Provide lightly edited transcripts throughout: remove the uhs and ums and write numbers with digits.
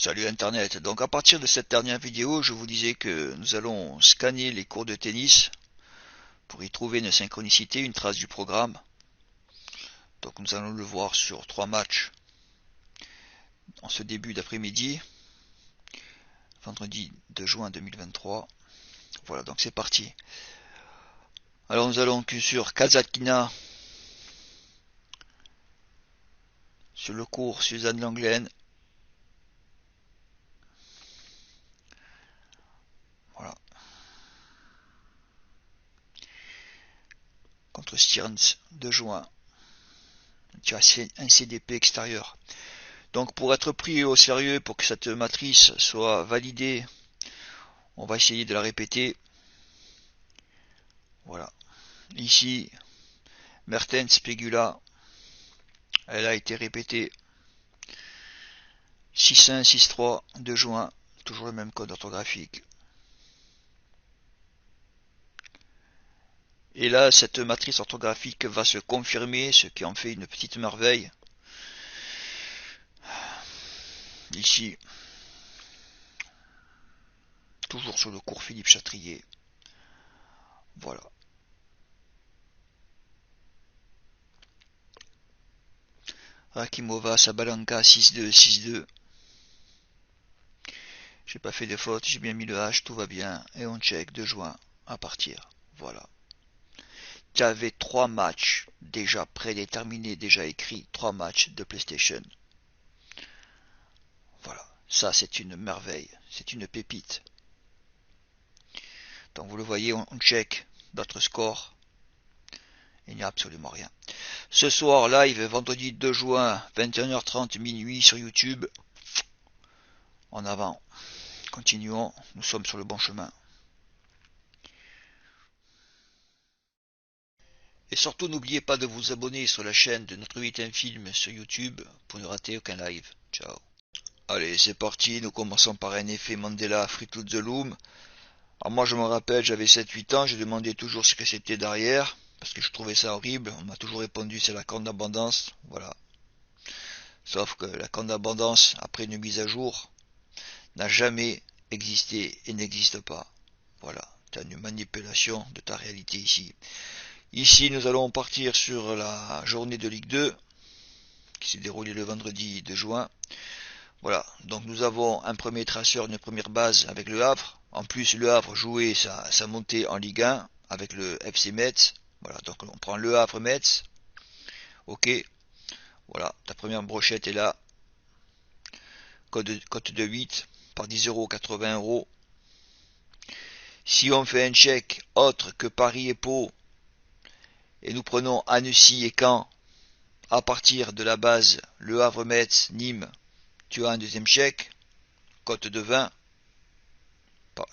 Salut Internet. Donc à partir de cette dernière vidéo, je vous disais que nous allons scanner les cours de tennis pour y trouver une synchronicité, une trace du programme. Donc nous allons le voir sur 3 matchs en ce début d'après-midi, vendredi 2 juin 2023. Voilà, donc c'est parti. Alors nous allons que sur Kazatkina, sur le cours Suzanne Lenglen. Voilà, contre Stearns 2 juin. Tu as un CDP extérieur. Donc pour être pris au sérieux, pour que cette matrice soit validée, on va essayer de la répéter. Voilà. Ici, Mertens Pegula, elle a été répétée 6-1, 6-3, 2 juin, toujours le même code orthographique. Et là, cette matrice orthographique va se confirmer, ce qui en fait une petite merveille. Ici, toujours sur le cours Philippe Chatrier. Voilà. Rakimova, Sabalenka, 6-2, 6-2. J'ai pas fait de faute, j'ai bien mis le H, tout va bien. Et on check 2 juin à partir. Voilà. Tu avais 3 matchs déjà prédéterminés, déjà écrits, 3 matchs de PlayStation. Voilà, ça c'est une merveille, c'est une pépite. Donc vous le voyez, on check notre score, il n'y a absolument rien. Ce soir, live, vendredi 2 juin, 21h30, minuit sur YouTube. En avant, continuons, nous sommes sur le bon chemin. Et surtout, n'oubliez pas de vous abonner sur la chaîne de Notre 8 Film sur YouTube pour ne rater aucun live. Ciao. Allez, c'est parti, nous commençons par un effet Mandela Fruit of the Loom. Alors moi je me rappelle, j'avais 7-8 ans, je demandais toujours ce que c'était derrière, parce que je trouvais ça horrible, on m'a toujours répondu c'est la corne d'abondance, voilà. Sauf que la corne d'abondance, après une mise à jour, n'a jamais existé et n'existe pas. Voilà, tu as une manipulation de ta réalité ici. Ici nous allons partir sur la journée de Ligue 2, qui s'est déroulée le vendredi 2 juin. Voilà, donc nous avons un premier traceur, une première base avec le Havre. En plus, le Havre jouait sa montée en Ligue 1 avec le FC Metz. Voilà, donc on prend le Havre Metz. Ok, voilà, ta première brochette est là. Cote de 8 par 10 euros, 80 euros. Si on fait un chèque autre que Paris et Pau, et nous prenons Annecy et Caen, à partir de la base Le Havre Metz, Nîmes, tu as un deuxième chèque, cote de 20.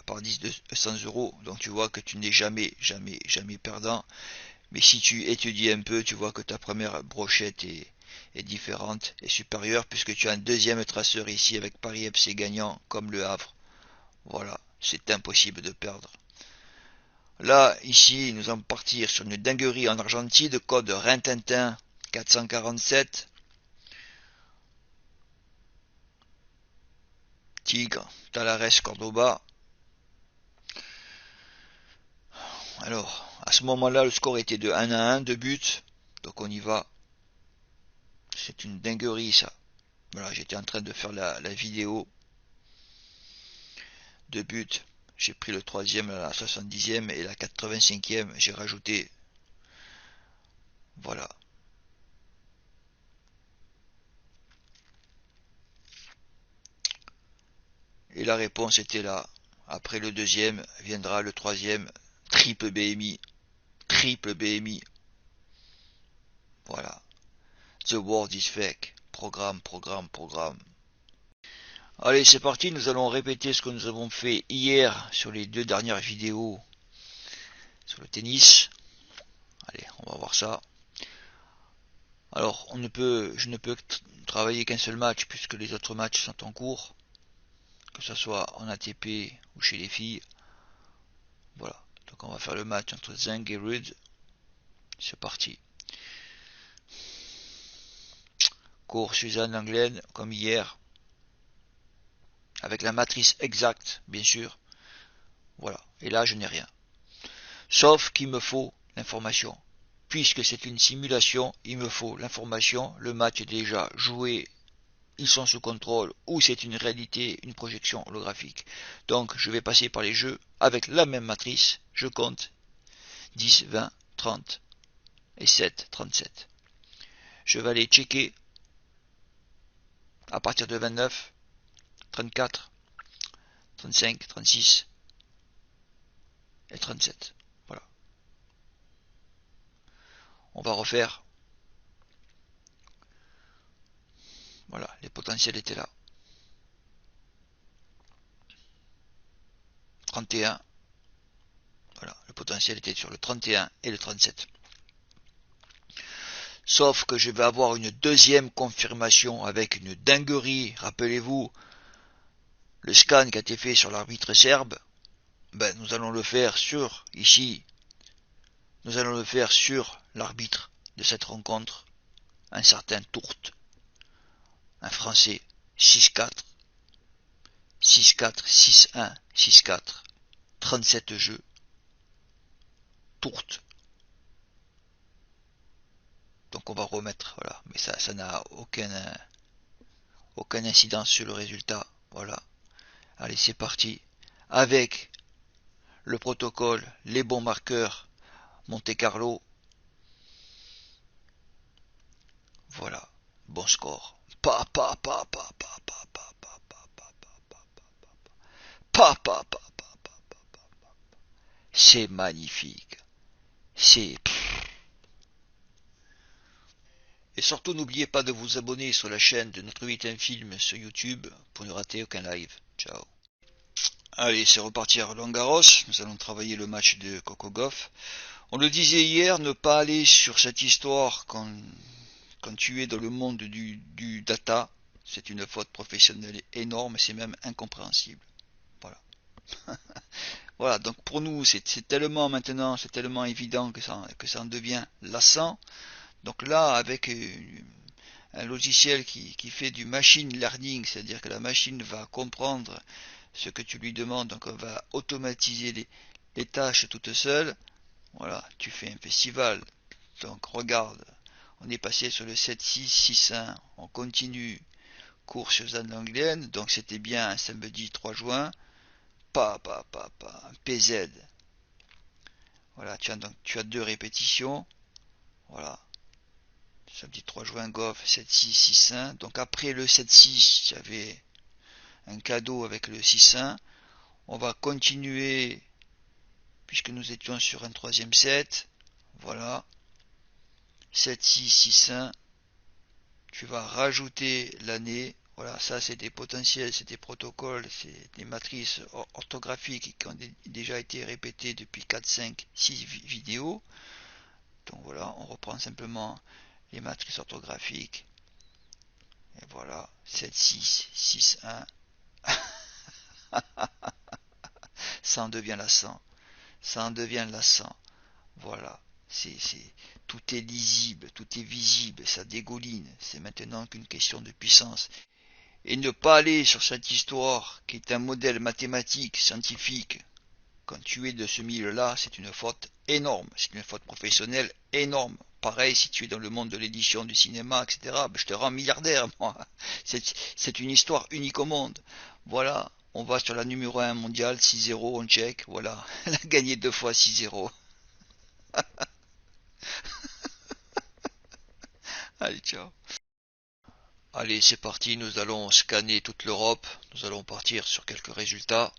Par 10 de 100 euros, donc tu vois que tu n'es jamais perdant. Mais si tu étudies un peu, tu vois que ta première brochette est différente et supérieure, puisque tu as un deuxième traceur ici avec Paris FC gagnant comme le Havre. Voilà, c'est impossible de perdre. Là, ici, nous allons partir sur une dinguerie en Argentine, code Rintintin 447. Tigre, Talares, Cordoba. Alors, à ce moment-là, le score était de 1-1, 2 buts. Donc on y va. C'est une dinguerie ça. Voilà, j'étais en train de faire la vidéo. 2 buts. J'ai pris le troisième à la 70e et la 85e, j'ai rajouté. Voilà. Et la réponse était là. Après le deuxième, viendra le troisième. Triple BMI. Triple BMI. Voilà. The world is fake. Programme, programme, programme. Allez, c'est parti. Nous allons répéter ce que nous avons fait hier sur les 2 dernières vidéos sur le tennis. Allez, on va voir ça. Alors, je ne peux travailler qu'un seul match puisque les autres matchs sont en cours, que ce soit en ATP ou chez les filles. Voilà, donc on va faire le match entre Zhang et Rude. C'est parti. Cours Suzanne Lenglen, comme hier. avec la matrice exacte, bien sûr. Voilà, et là je n'ai rien. Sauf qu'il me faut l'information. Puisque c'est une simulation, il me faut l'information, le match est déjà joué, ils sont sous contrôle, ou c'est une réalité, une projection holographique. Donc je vais passer par les jeux avec la même matrice, je compte 10, 20, 30 et 7, 37. Je vais aller checker à partir de 29, 34, 35, 36 et 37. Voilà. On va refaire. Voilà, les potentiels étaient là. 31. Voilà, le potentiel était sur le 31 et le 37. Sauf que je vais avoir une deuxième confirmation avec une dinguerie. Rappelez-vous, le scan qui a été fait sur l'arbitre serbe, ben, nous allons le faire sur, ici, nous allons le faire sur l'arbitre de cette rencontre, un certain Tourte, un Français, 6-4, 6-4, 6-1, 6-4, 37 jeux, Tourte. Donc on va remettre, voilà, mais ça n'a aucun incidence sur le résultat, voilà. Allez, c'est parti, avec le protocole, les bons marqueurs, Monte Carlo, voilà, bon score. Pa pa pa pa pa pa pa pa pa pa pa pa pa pa pa. C'est magnifique. C'est Et surtout n'oubliez pas de vous abonner sur la chaîne de Notre 8 Film sur YouTube pour ne rater aucun live. Ciao. Allez, c'est reparti à Roland-Garros. Nous allons travailler le match de Coco Gauff. On le disait hier, ne pas aller sur cette histoire quand tu es dans le monde du data. C'est une faute professionnelle énorme, c'est même incompréhensible. Voilà. Voilà, donc pour nous, c'est tellement maintenant, c'est tellement évident que ça en devient lassant. Donc là, avec un logiciel qui fait du machine learning, c'est-à-dire que la machine va comprendre ce que tu lui demandes, donc on va automatiser les tâches toutes seules. Voilà, tu fais un festival. Donc regarde, on est passé sur le 7-6, 6-1, on continue, course aux Andes donc c'était bien un samedi 3 juin, un PZ. Voilà, tu as deux répétitions, voilà, samedi 3 juin, Goff, 7-6, 6-1, donc après le 7-6, j'avais un cadeau avec le 6-1, on va continuer, puisque nous étions sur un troisième set, voilà, 7-6, 6-1, tu vas rajouter l'année. Voilà, ça c'est des potentiels, c'est des protocoles, c'est des matrices orthographiques qui ont déjà été répétées depuis 4, 5, 6 vidéos. Donc voilà, on reprend simplement les matrices orthographiques. Et voilà, 7, 6, 6, 1. Ça en devient lassant. Ça en devient lassant. Voilà. Tout est lisible, tout est visible, ça dégouline. C'est maintenant qu'une question de puissance. Et ne pas aller sur cette histoire qui est un modèle mathématique, scientifique, quand tu es de ce milieu-là, c'est une faute énorme, c'est une faute professionnelle énorme. Pareil, si tu es dans le monde de l'édition, du cinéma, etc., ben je te rends milliardaire, moi. C'est une histoire unique au monde. Voilà, on va sur la numéro 1 mondiale, 6-0, on check, voilà. Elle a gagné 2 fois 6-0. Allez, ciao. Allez, c'est parti, nous allons scanner toute l'Europe, nous allons partir sur quelques résultats.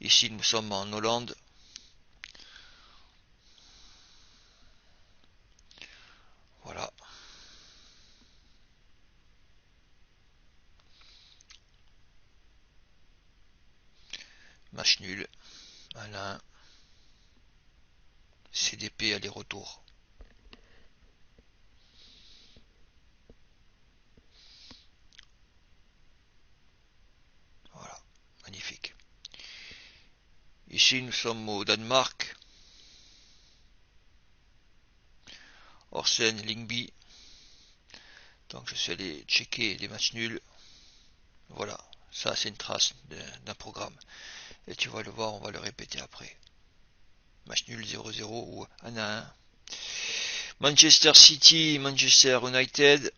Ici, nous sommes en Hollande. Voilà. Match nul. 1-1. CDP aller-retour. Voilà. Magnifique. Ici, nous sommes au Danemark. Orsen, Lingby. Donc, je suis allé checker les matchs nuls. Voilà. Ça, c'est une trace d'un programme. Et tu vas le voir, on va le répéter après. Match nul 0-0 ou 1-1. Manchester City, Manchester United.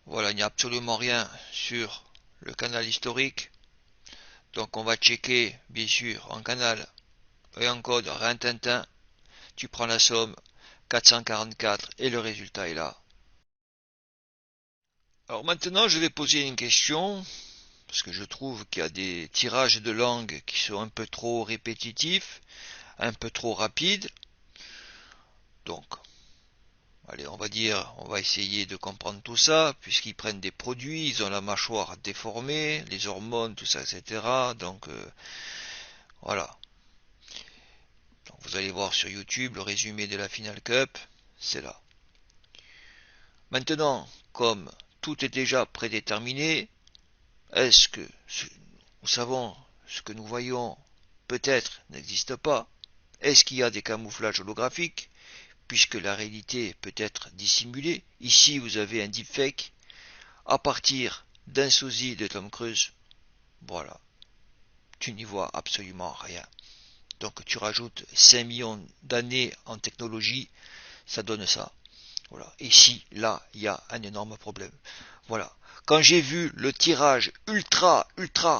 Voilà, il n'y a absolument rien sur le canal historique. Donc on va checker, bien sûr, en canal et en code Rintintin. Tu prends la somme 444 et le résultat est là. Alors maintenant, je vais poser une question, parce que je trouve qu'il y a des tirages de langue qui sont un peu trop répétitifs, un peu trop rapides. Donc, allez, on va dire, on va essayer de comprendre tout ça, puisqu'ils prennent des produits, ils ont la mâchoire déformée, les hormones, tout ça, etc. Donc, voilà. Donc, vous allez voir sur YouTube le résumé de la Final Cup, c'est là. Maintenant, comme tout est déjà prédéterminé, est-ce que nous savons ce que nous voyons peut-être n'existe pas? Est-ce qu'il y a des camouflages holographiques? Puisque la réalité peut être dissimulée. Ici, vous avez un deepfake à partir d'un sosie de Tom Cruise. Voilà. Tu n'y vois absolument rien. Donc tu rajoutes 5 millions d'années en technologie, ça donne ça. Voilà. Ici, là, il y a un énorme problème. Voilà. Quand j'ai vu le tirage ultra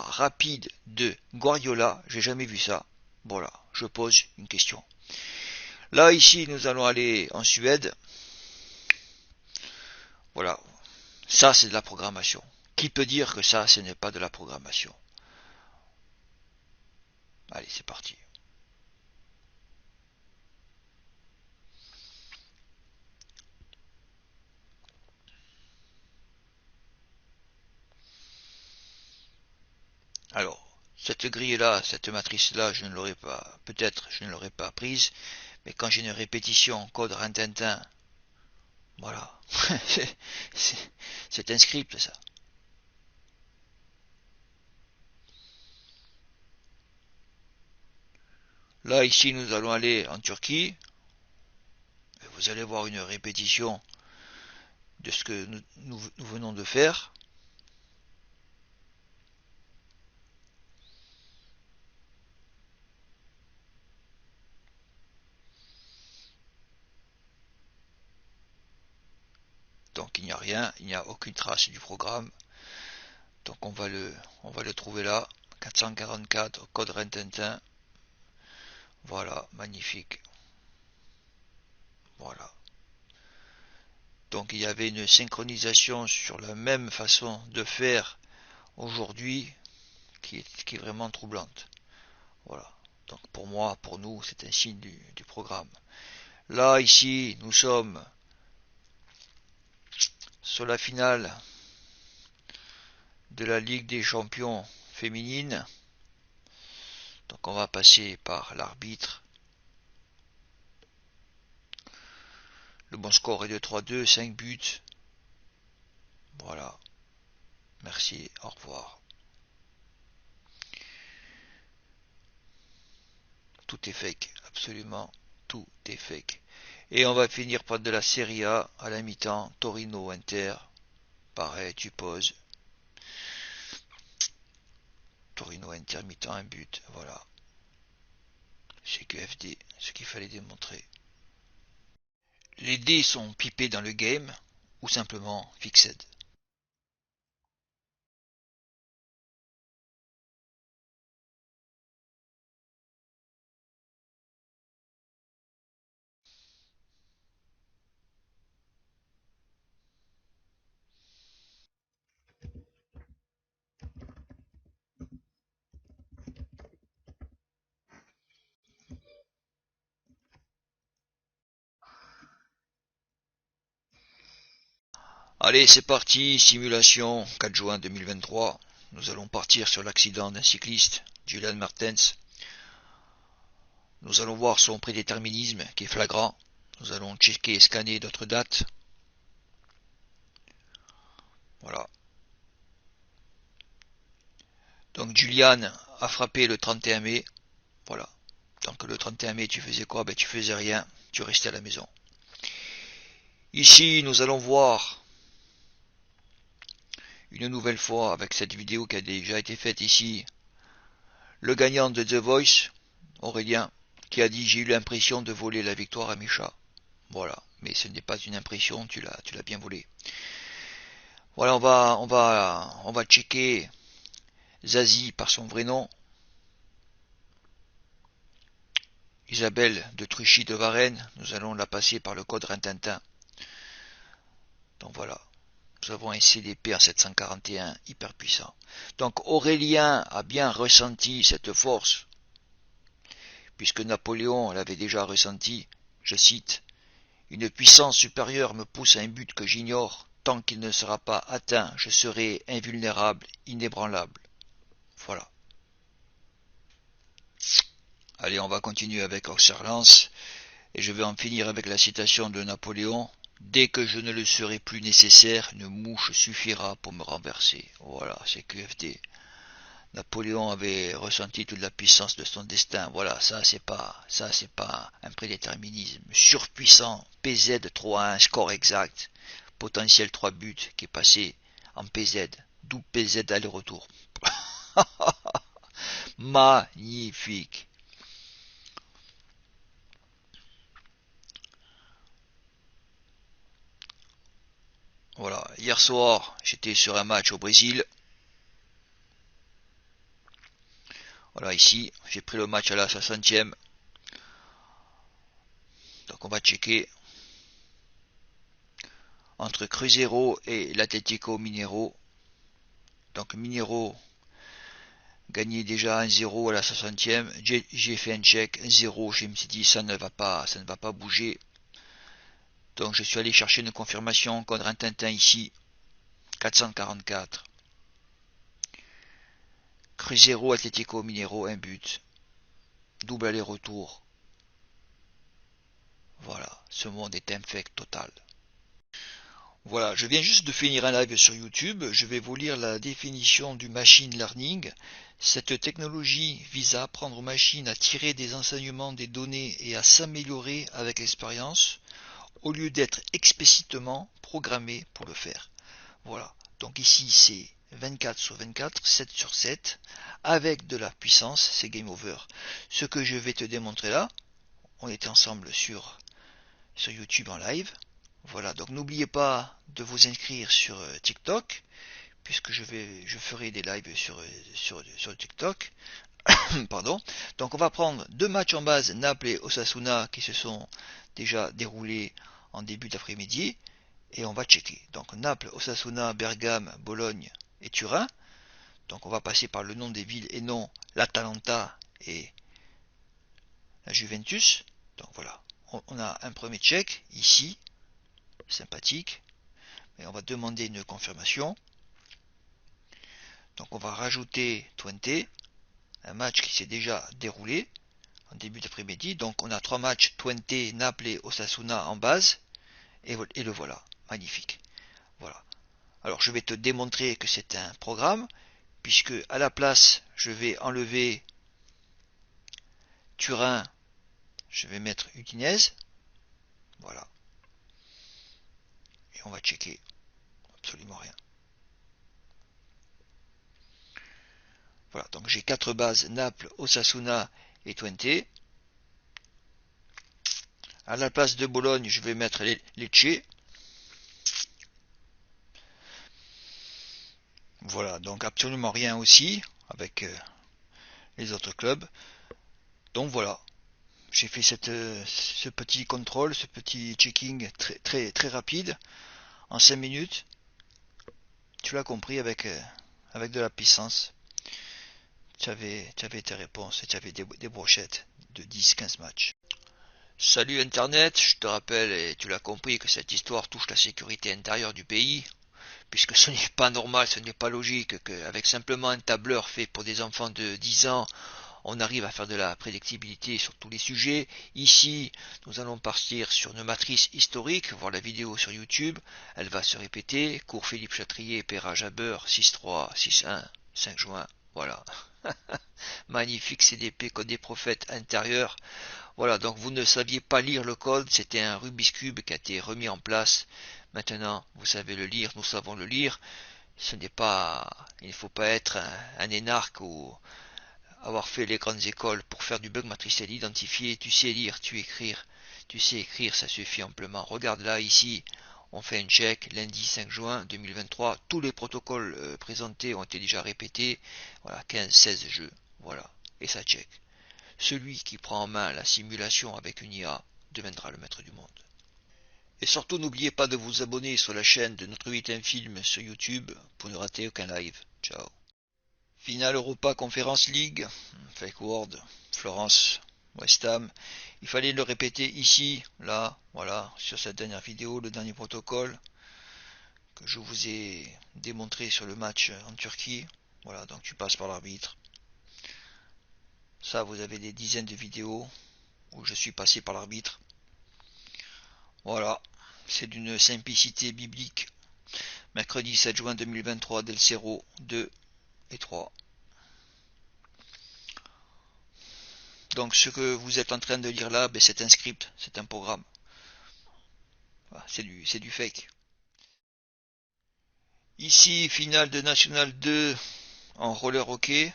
rapide de Guardiola, j'ai jamais vu ça. Voilà. Je pose une question. Là, ici, nous allons aller en Suède. Voilà. Ça, c'est de la programmation. Qui peut dire que ça, ce n'est pas de la programmation? Allez, c'est parti. Alors, cette grille-là, cette matrice-là, je ne l'aurais pas, peut-être, je ne l'aurais pas prise, mais quand j'ai une répétition en code Rintintin, voilà, c'est un script, ça. Là, ici, nous allons aller en Turquie. Vous allez voir une répétition de ce que nous venons de faire. Donc il n'y a rien, il n'y a aucune trace du programme. Donc on va le trouver là. 444 code Rintintin. Voilà, magnifique. Voilà. Donc il y avait une synchronisation sur la même façon de faire aujourd'hui qui est vraiment troublante. Voilà. Donc pour moi, pour nous, c'est un signe du programme. Là, ici, nous sommes sur la finale de la Ligue des champions féminine. Donc on va passer par l'arbitre. Le bon score est de 3-2, 5 buts. Voilà. Merci, au revoir. Tout est fake, absolument tout est fake. Et on va finir par de la Serie A à la mi-temps, Torino-Inter. Pareil, tu poses. Torino-Inter, mi-temps, un but, voilà. C'est QFD, ce qu'il fallait démontrer. Les dés sont pipés dans le game, ou simplement fixed. Allez, c'est parti, simulation, 4 juin 2023. Nous allons partir sur l'accident d'un cycliste, Julian Martens. Nous allons voir son prédéterminisme qui est flagrant. Nous allons checker et scanner d'autres dates. Voilà. Donc Julian a frappé le 31 mai. Voilà. Donc le 31 mai, tu faisais quoi? Ben tu faisais rien. Tu restais à la maison. Ici, nous allons voir une nouvelle fois avec cette vidéo qui a déjà été faite ici, le gagnant de The Voice, Aurélien, qui a dit j'ai eu l'impression de voler la victoire à Micha. Voilà, mais ce n'est pas une impression, tu l'as bien volé. Voilà, on va checker Zazie par son vrai nom, Isabelle de Truchy de Varennes. Nous allons la passer par le code Rintintin. Donc voilà, nous avons un CDP en 741 hyper puissant. Donc Aurélien a bien ressenti cette force, puisque Napoléon l'avait déjà ressenti. Je cite, une puissance supérieure me pousse à un but que j'ignore. Tant qu'il ne sera pas atteint, je serai invulnérable, inébranlable. Voilà. Allez, on va continuer avec Auxerlance, et je vais en finir avec la citation de Napoléon. Dès que je ne le serai plus nécessaire, une mouche suffira pour me renverser. Voilà, c'est QFD. Napoléon avait ressenti toute la puissance de son destin. Voilà, ça c'est pas un prédéterminisme. Surpuissant, PZ 3-1, score exact, potentiel 3 buts qui est passé en PZ, d'où PZ aller-retour. Magnifique. Voilà, hier soir, j'étais sur un match au Brésil. Voilà, ici, j'ai pris le match à la 60e. Donc on va checker entre Cruzeiro et l'Atlético Mineiro. Donc Mineiro gagnait déjà 1-0 à la 60e. J'ai fait un check 1-0. Je me suis dit ça ne va pas bouger. Donc je suis allé chercher une confirmation contre un Tintin ici. 444. Cruzeiro Atlético Mineiro, un but. Double aller-retour. Voilà, ce monde est infect total. Voilà, je viens juste de finir un live sur YouTube. Je vais vous lire la définition du machine learning. Cette technologie vise à apprendre aux machines à tirer des enseignements des données et à s'améliorer avec l'expérience, au lieu d'être explicitement programmées pour le faire. Voilà, donc ici c'est 24 sur 24, 7 sur 7, avec de la puissance, c'est game over. Ce que je vais te démontrer là, on était ensemble sur YouTube en live. Voilà, donc n'oubliez pas de vous inscrire sur TikTok, puisque je ferai des lives sur TikTok. Pardon. Donc on va prendre deux matchs en base, Naples et Osasuna, qui se sont déjà déroulés en début d'après-midi, et on va checker. Donc Naples, Osasuna, Bergame, Bologne et Turin. Donc on va passer par le nom des villes et non l'Atalanta et la Juventus. Donc voilà, on a un premier check ici, sympathique, mais on va demander une confirmation. Donc on va rajouter Twente, un match qui s'est déjà déroulé en début d'après-midi. Donc on a trois matchs, Twente, Naples et Osasuna en base, et le voilà, magnifique. Voilà. Alors je vais te démontrer que c'est un programme, puisque à la place, je vais enlever Turin, je vais mettre Udinese. Voilà. Et on va checker absolument rien. Voilà, donc j'ai quatre bases, Naples, Osasuna et Twente. À la place de Bologne, je vais mettre Lecce. Voilà, donc absolument rien aussi avec les autres clubs. Donc voilà, j'ai fait ce petit contrôle, ce petit checking très rapide en 5 minutes. Tu l'as compris avec de la puissance. Tu avais tes réponses et tu avais des brochettes de 10-15 matchs. Salut Internet, je te rappelle, et tu l'as compris, que cette histoire touche la sécurité intérieure du pays, puisque ce n'est pas normal, ce n'est pas logique qu'avec simplement un tableur fait pour des enfants de 10 ans, on arrive à faire de la prédictibilité sur tous les sujets. Ici, nous allons partir sur une matrice historique, voir la vidéo sur YouTube, elle va se répéter, cours Philippe Chatrier, pérage à beurre, 6-3, 6-1, 5 juin, voilà. Magnifique CDP code des prophètes intérieurs. Voilà, donc vous ne saviez pas lire le code, c'était un Rubik's Cube qui a été remis en place. Maintenant, vous savez le lire, nous savons le lire. Ce n'est pas, il ne faut pas être un énarque ou avoir fait les grandes écoles pour faire du bug matriciel identifié. Tu sais lire, tu sais écrire, ça suffit amplement. Regarde là, ici, on fait un check, lundi 5 juin 2023, tous les protocoles présentés ont été déjà répétés. Voilà, 15-16 jeux, voilà, et ça check. Celui qui prend en main la simulation avec une IA deviendra le maître du monde. Et surtout n'oubliez pas de vous abonner sur la chaîne de notre 8 film sur YouTube pour ne rater aucun live. Ciao. Finale Europa Conference League, Fake World, Florence, West Ham. Il fallait le répéter ici, là, voilà, sur cette dernière vidéo, le dernier protocole que je vous ai démontré sur le match en Turquie. Voilà, donc tu passes par l'arbitre. Ça, vous avez des dizaines de vidéos où je suis passé par l'arbitre. Voilà, c'est d'une simplicité biblique. Mercredi 7 juin 2023, Del Cerro 2 et 3. Donc ce que vous êtes en train de lire là, ben, c'est un script, c'est un programme. Voilà, c'est du fake. Ici, finale de National 2 en roller hockey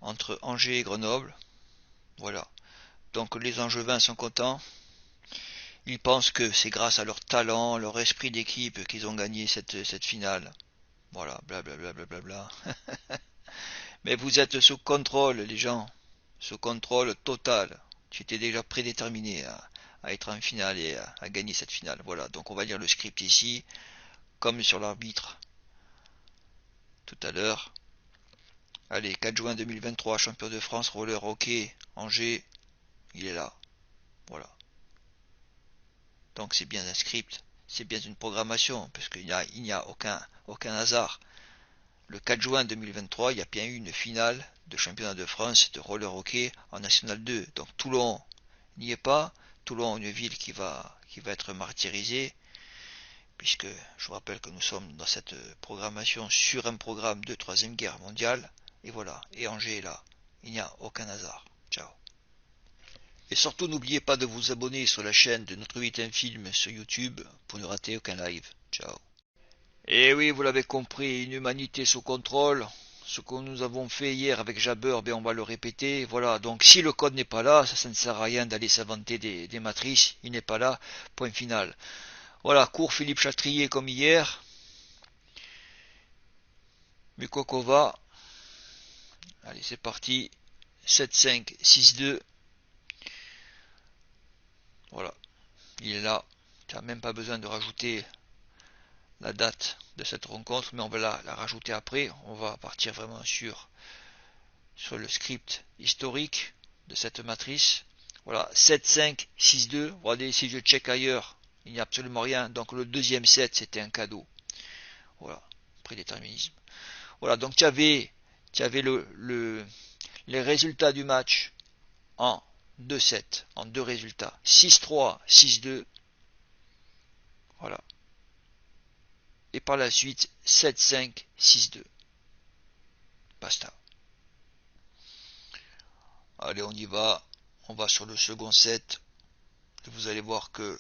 entre Angers et Grenoble. Voilà. Donc les Angevins sont contents. Ils pensent que c'est grâce à leur talent, leur esprit d'équipe qu'ils ont gagné cette finale. Voilà, blablabla. Bla bla bla bla. Mais vous êtes sous contrôle, les gens. Sous contrôle total. Tu étais déjà prédéterminé à être en finale et à gagner cette finale. Voilà, donc on va lire le script ici, comme sur l'arbitre tout à l'heure. Allez, 4 juin 2023, champion de France, roller hockey, Angers, il est là. Voilà. Donc c'est bien un script, c'est bien une programmation, parce qu'il n'y a aucun hasard. Le 4 juin 2023, il y a bien eu une finale de championnat de France de roller hockey en National 2. Donc Toulon n'y est pas. Toulon, une ville qui va être martyrisée, puisque je vous rappelle que nous sommes dans cette programmation sur un programme de Troisième Guerre mondiale. Et voilà, et Angers est là. Il n'y a aucun hasard. Ciao. Et surtout n'oubliez pas de vous abonner sur la chaîne de notre 8 film sur YouTube pour ne rater aucun live. Ciao. Et oui, vous l'avez compris, une humanité sous contrôle. Ce que nous avons fait hier avec Jabber, ben on va le répéter. Voilà, donc si le code n'est pas là, ça ne sert à rien d'aller s'inventer des matrices. Il n'est pas là, point final. Voilà, cours Philippe Chatrier comme hier. Mukokova. Allez, c'est parti. 7-5, 6-2. Voilà, il est là. Tu n'as même pas besoin de rajouter la date de cette rencontre, mais on va la rajouter après. On va partir vraiment sur le script historique de cette matrice. Voilà, 7, 5, 6, 2. Regardez, si je check ailleurs, il n'y a absolument rien. Donc le deuxième set, c'était un cadeau. Voilà, prédéterminisme. Voilà, donc tu avais les résultats du match en 2 sets, en deux résultats. 6-3, 6-2. Voilà. Et par la suite, 7-5, 6-2. Basta. Allez, on y va. On va sur le second set. Vous allez voir que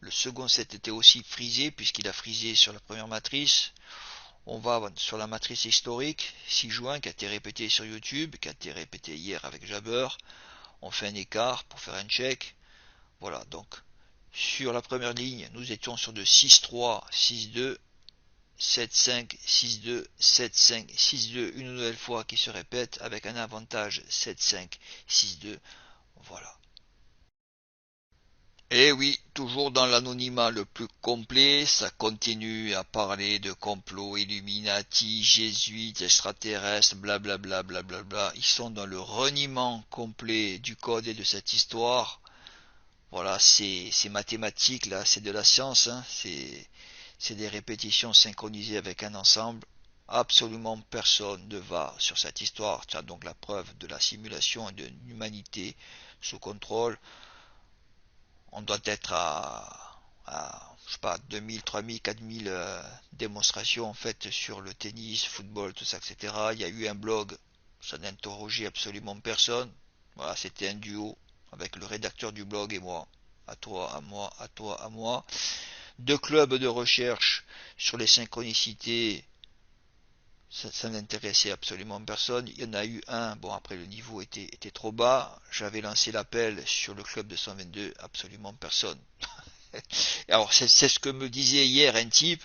le second set était aussi frisé, puisqu'il a frisé sur la première matrice. On va sur la matrice historique, 6 juin, qui a été répétée sur YouTube, qui a été répétée hier avec Jabber. On fait un écart pour faire un check. Voilà, donc sur la première ligne, nous étions sur de 6-3, 6-2, 7-5, 6-2, 7-5, 6-2, une nouvelle fois qui se répète avec un avantage 7-5, 6-2. Voilà. Et oui, toujours dans l'anonymat le plus complet, ça continue à parler de complots Illuminati, jésuites, extraterrestres, blablabla, blablabla. Ils sont dans le reniement complet du code et de cette histoire. Voilà, c'est mathématique là, c'est de la science, hein. C'est des répétitions synchronisées avec un ensemble. Absolument personne ne va sur cette histoire. Tu as donc la preuve de la simulation et de l'humanité sous contrôle. On doit être je sais pas, 2000, 3000, 4000 démonstrations faites sur le tennis, football, tout ça, etc. Il y a eu un blog, ça n'interrogeait absolument personne. Voilà, c'était un duo. avec le rédacteur du blog et moi. À toi, à moi, à toi, à moi. 2 clubs de recherche sur les synchronicités. Ça n'intéressait absolument personne. Il y en a eu un, bon après le niveau était trop bas. J'avais lancé l'appel sur le club de 122, absolument personne. Alors c'est ce que me disait hier un type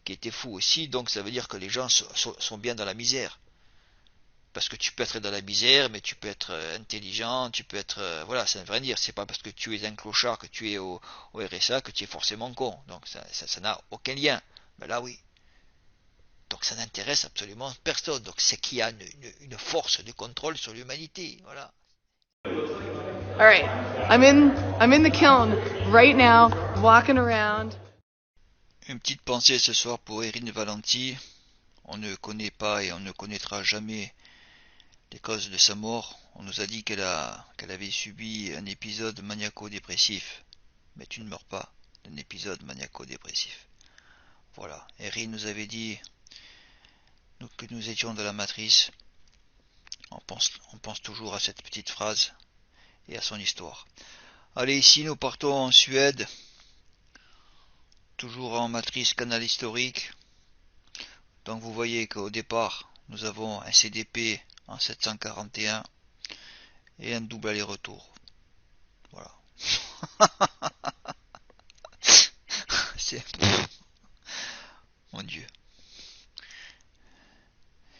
qui était fou aussi, donc ça veut dire que les gens sont bien dans la misère. Parce que tu peux être dans la misère, mais tu peux être intelligent, tu peux être... voilà, ça ne veut rien dire. C'est pas parce que tu es un clochard, que tu es au RSA, que tu es forcément con. Donc ça n'a aucun lien. Ben là, oui. Donc ça n'intéresse absolument personne. Donc c'est qu'il y a une force de contrôle sur l'humanité. Voilà. All right, I'm in the kiln right now, walking around. Une petite pensée ce soir pour Erin Valenti. On ne connaît pas et on ne connaîtra jamais les causes de sa mort. On nous a dit qu'elle avait subi un épisode maniaco-dépressif. Mais tu ne meurs pas d'un épisode maniaco-dépressif. Voilà. Erin nous avait dit que nous étions de la matrice. On pense toujours à cette petite phrase et à son histoire. Allez, ici nous partons en Suède. Toujours en matrice canal historique. Donc vous voyez qu'au départ, nous avons un CDP en 741 et un double aller-retour. Voilà. C'est... Mon Dieu.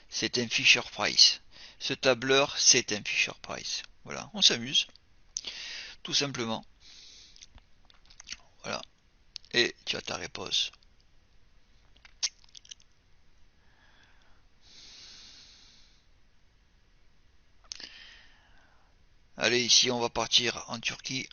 C'est un Fisher Price. Ce tableur, c'est un Fisher Price. Voilà, on s'amuse. Tout simplement. Voilà. Et tu as ta réponse. Allez, ici on va partir en Turquie.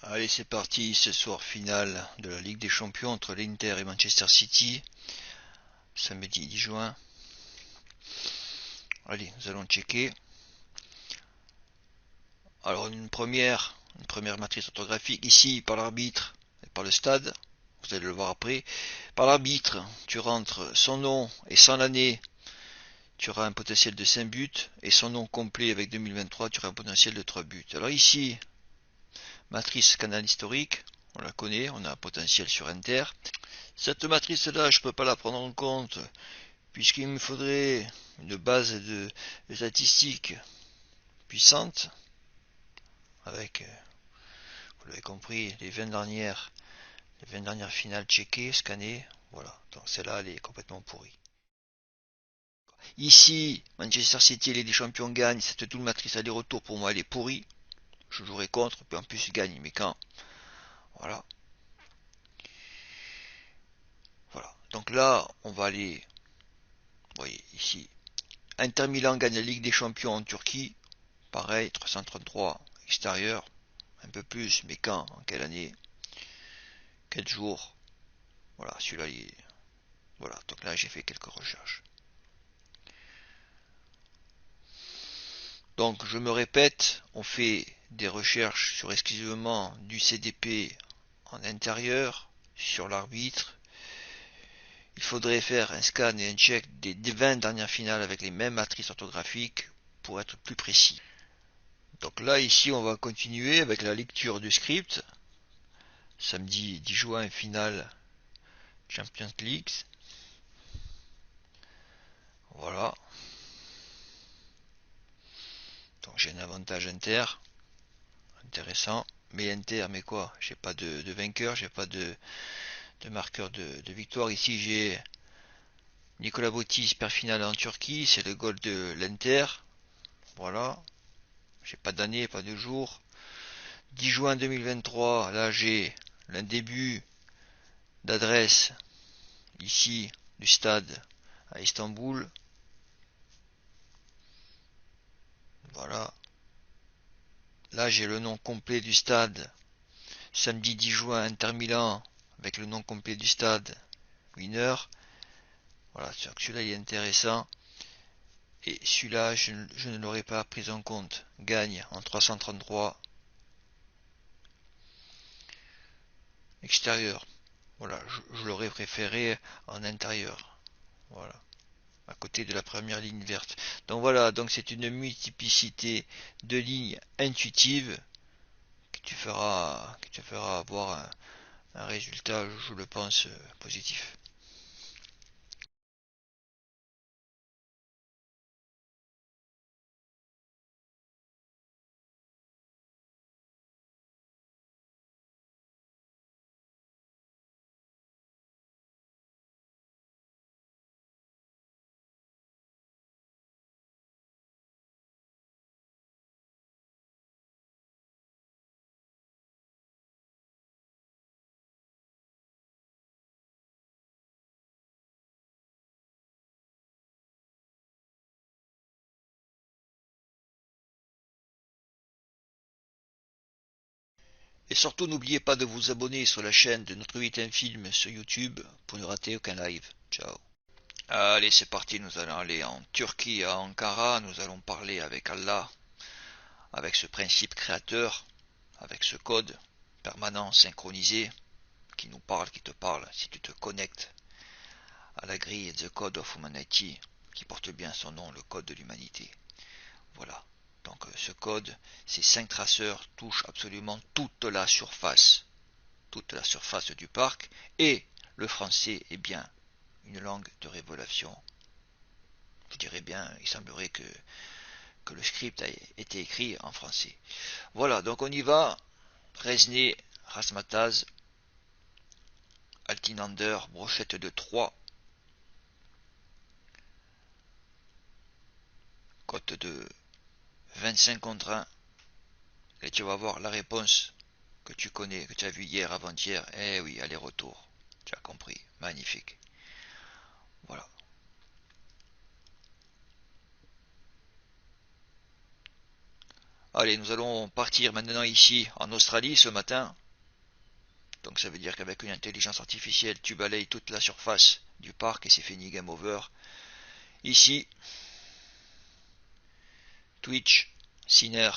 Allez, c'est parti, ce soir final de la Ligue des Champions entre l'Inter et Manchester City. Samedi 10 juin. Allez, nous allons checker. Alors une première matrice orthographique ici par l'arbitre et par le stade. Vous allez le voir après. Par l'arbitre, tu rentres son nom et sans l'année, tu auras un potentiel de 5 buts. Et son nom complet avec 2023, tu auras un potentiel de 3 buts. Alors ici, matrice canal historique, on la connaît, on a un potentiel sur Inter. Cette matrice-là, je ne peux pas la prendre en compte, puisqu'il me faudrait une base de statistiques puissante, avec, vous l'avez compris, les 20 dernières finales checkées, scannées, voilà. Donc celle-là, elle est complètement pourrie. Ici, Manchester City, Ligue des Champions gagne, cette double matrice aller-retour, pour moi, elle est pourrie. Je jouerai contre, puis en plus, il gagne, mais quand? Voilà. Voilà. Donc là, on va aller, vous voyez, ici. Inter Milan gagne la Ligue des Champions en Turquie. Pareil, 333 extérieur. Un peu plus, mais quand? En quelle année? Quel jour? Voilà, celui-là, voilà. Donc là, j'ai fait quelques recherches. Donc, je me répète, on fait des recherches sur exclusivement du CDP en intérieur, sur l'arbitre. Il faudrait faire un scan et un check des 20 dernières finales avec les mêmes matrices orthographiques pour être plus précis. Donc là, ici, on va continuer avec la lecture du script. Samedi 10 juin, finale Champions League. Voilà. Donc j'ai un avantage Inter. Intéressant. Mais Inter, mais quoi? J'ai pas de vainqueur, j'ai pas de marqueur de victoire. Ici, j'ai Nicolas Botti, perd finale en Turquie. C'est le goal de l'Inter. Voilà. J'ai pas d'année, pas de jour. 10 juin 2023, là j'ai un début d'adresse ici du stade à Istanbul. Voilà. Là j'ai le nom complet du stade. Samedi 10 juin, Inter Milan, avec le nom complet du stade, winner. Voilà, celui-là il est intéressant. Et celui-là, je ne l'aurais pas pris en compte. Gagne en 333. Extérieur. Voilà, je l'aurais préféré en intérieur. Voilà, à côté de la première ligne verte. Donc voilà, donc c'est une multiplicité de lignes intuitives qui te fera avoir un résultat, je le pense, positif. Et surtout, n'oubliez pas de vous abonner sur la chaîne de notre 8 film sur YouTube pour ne rater aucun live. Ciao. Allez, c'est parti, nous allons aller en Turquie, à Ankara, nous allons parler avec Allah, avec ce principe créateur, avec ce code permanent synchronisé qui nous parle, qui te parle, si tu te connectes à la grille The Code of Humanity, qui porte bien son nom, le code de l'humanité. Voilà. Donc ce code, ces 5 traceurs touchent absolument toute la surface du parc, et le français est bien une langue de révélation. Je dirais bien, il semblerait que le script a été écrit en français. Voilà, donc on y va. Rezné, Rasmataz, Altinander, brochette de 3, cote de 25 contre 1. Et tu vas voir la réponse que tu connais, que tu as vu hier, avant-hier. Eh oui, aller-retour. Tu as compris. Magnifique. Voilà. Allez, nous allons partir maintenant ici en Australie ce matin. Donc ça veut dire qu'avec une intelligence artificielle, tu balayes toute la surface du parc et c'est fini, game over. Ici, Twitch, Sinner,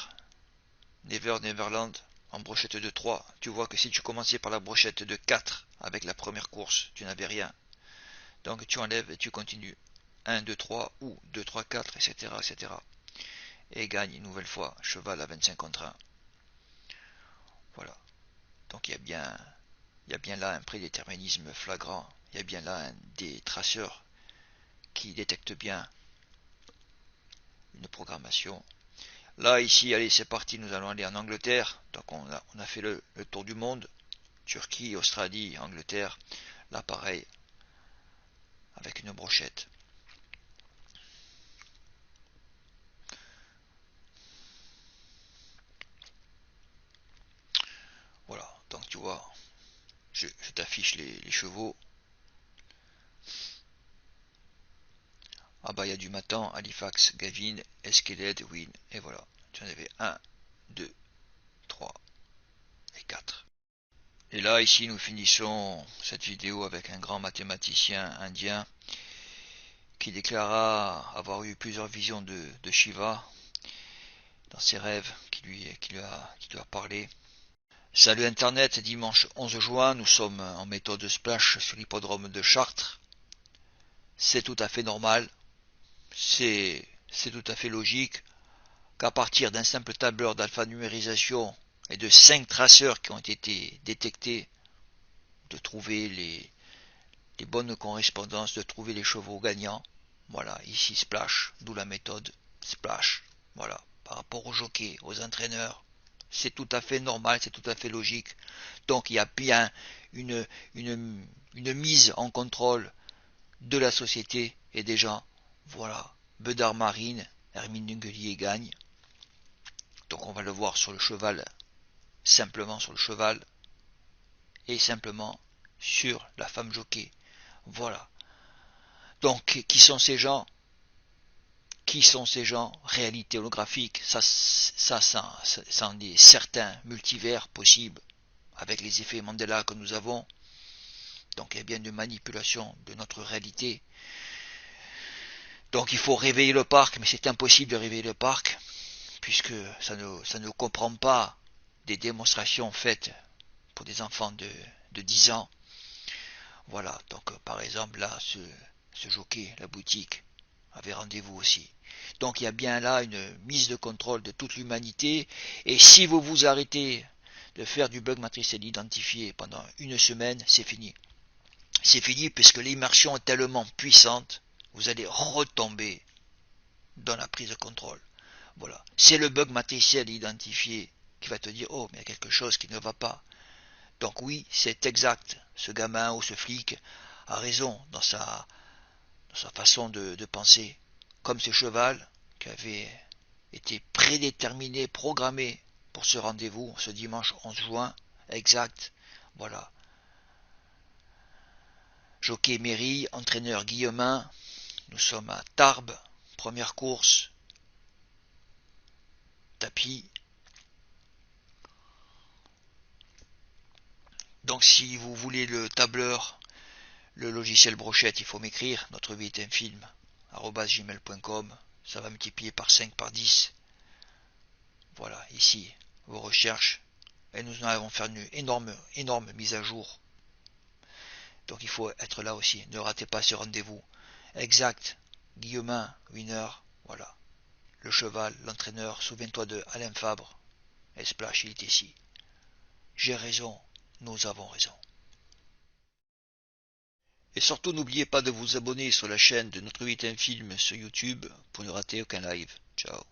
Never Neverland, en brochette de 3. Tu vois que si tu commençais par la brochette de 4 avec la première course, tu n'avais rien. Donc tu enlèves et tu continues. 1, 2, 3 ou 2, 3, 4, etc. etc. Et gagne une nouvelle fois, cheval à 25 contre 1. Voilà. Donc il y a bien là un prédéterminisme flagrant. Il y a bien là des traceurs qui détectent bien une programmation. Là, ici, allez, c'est parti, nous allons aller en Angleterre. Donc on a fait le tour du monde. Turquie, Australie, Angleterre. Là, pareil, avec une brochette. Voilà, donc tu vois, je t'affiche les chevaux. Ah bah il y a du Matan, Halifax, Gavin, Esqueled, Win, et voilà. Tu en avais 1, 2, 3 et 4. Et là, ici, nous finissons cette vidéo avec un grand mathématicien indien qui déclara avoir eu plusieurs visions de Shiva dans ses rêves qui lui a parlé. Salut Internet, dimanche 11 juin, nous sommes en méthode splash sur l'hippodrome de Chartres. C'est tout à fait normal, c'est tout à fait logique qu'à partir d'un simple tableur d'alphanumérisation et de 5 traceurs qui ont été détectés, de trouver les bonnes correspondances, de trouver les chevaux gagnants. Voilà, ici Splash, d'où la méthode Splash. Voilà, par rapport aux jockeys, aux entraîneurs, c'est tout à fait normal, c'est tout à fait logique. Donc il y a bien une, une mise en contrôle de la société et des gens. Voilà, Bedard Marine, Hermine Dunguelier gagne. Donc on va le voir sur le cheval, simplement sur le cheval, et simplement sur la femme jockey. Voilà. Donc qui sont ces gens? Qui sont ces gens? Réalité holographique, ça en est certains multivers possibles avec les effets Mandela que nous avons. Donc il y a bien une manipulation de notre réalité. Donc il faut réveiller le parc, mais c'est impossible de réveiller le parc, puisque ça ne comprend pas des démonstrations faites pour des enfants de 10 ans. Voilà, donc par exemple là, ce jockey, la boutique, avait rendez-vous aussi. Donc il y a bien là une mise de contrôle de toute l'humanité, et si vous vous arrêtez de faire du bug matriciel identifié pendant une semaine, c'est fini. C'est fini puisque l'immersion est tellement puissante, vous allez retomber dans la prise de contrôle. Voilà, c'est le bug matriciel identifié qui va te dire oh mais il y a quelque chose qui ne va pas. Donc oui, c'est exact, ce gamin ou ce flic a raison dans sa façon de penser, comme ce cheval qui avait été prédéterminé, programmé pour ce rendez-vous, ce dimanche 11 juin, exact, voilà. Jockey Méry, entraîneur Guillemin, nous sommes à Tarbes, première course, tapis. Donc si vous voulez le tableur, le logiciel brochette, il faut m'écrire, notre vie est un film, @gmail.com, ça va multiplier par 5, par 10. Voilà, ici, vos recherches. Et nous en avons fait une énorme mise à jour. Donc il faut être là aussi. Ne ratez pas ce rendez-vous. Exact. Guillemin, winner. Voilà. Le cheval, l'entraîneur. Souviens-toi de Alain Fabre. Et Splash, il est ici. J'ai raison. Nous avons raison. Et surtout n'oubliez pas de vous abonner sur la chaîne de Notre Vie est un film sur YouTube pour ne rater aucun live. Ciao.